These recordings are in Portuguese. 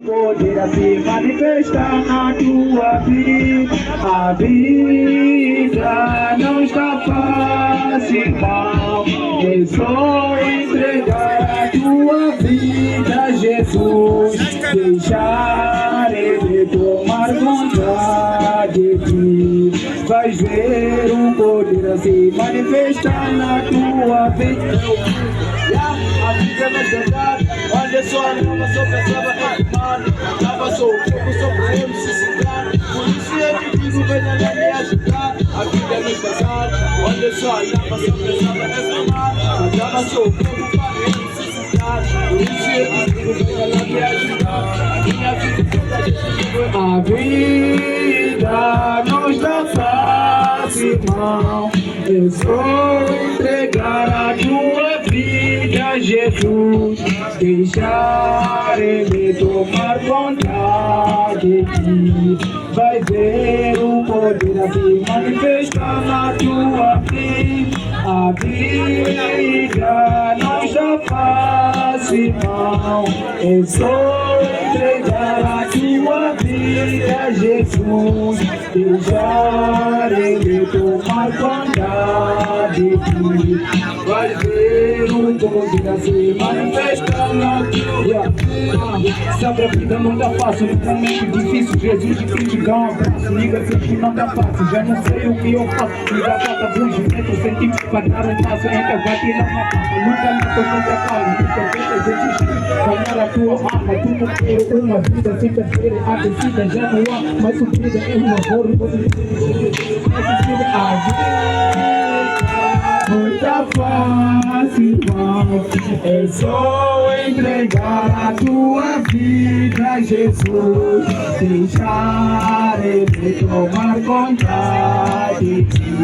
Poder se manifestar na tua vida. A vida não está fácil, irmão. É só entregar a tua vida a Jesus. Deixar Ele tomar conta de ti. Vais ver o poder se manifestar na tua vida. A vida não é verdade. Olha só, não só pensava em mano. Tava só o corpo, só por necessitar. Por isso é que digo, venha lá me ajudar. A vida não é verdade. Olha só, tava só pensava em mano. Tava só o corpo para necessitar. Por isso é que digo, venha lá me ajudar. A minha vida não está fácil, irmão. É só entregar a tua vida a Jesus. Deixar Ele tomar conta de ti. Vai ver o poder se manifestar na tua vida. A vida não está fácil, irmão. É só entregar a tua vida a Jesus. Deixar Ele tomar conta de ti. Vai ver o poder se manifestar na tua vida. Sabe, a vida não tá fácil, no momento difícil, Jesus de criticar um abraço. Liga, sei que não tá fácil, já não sei o que eu faço. Liga, bota fugimento, senti pra dar um passo. Então vai tirar uma papa, nunca me tô contra a calma. Nunca tenta desistir, ganhar a tua alma. Tu não quer uma vida sem perder a descida. Já não há mais subida, é um amor. A vida não tá fácil, irmão. É só entregar a tua vida a Jesus. Deixar Ele tomar conta de ti.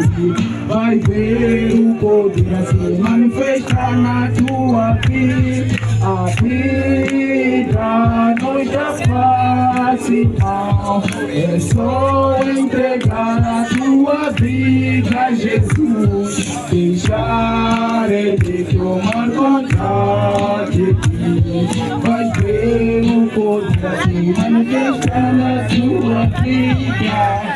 Vai ver o poder se manifestar na tua vida. A vida não está fácil, irmão. É só entregar a tua vida a Jesus. Deixar Ele tomar conta de ti. Vai ver o poder se manifestar na tua vida.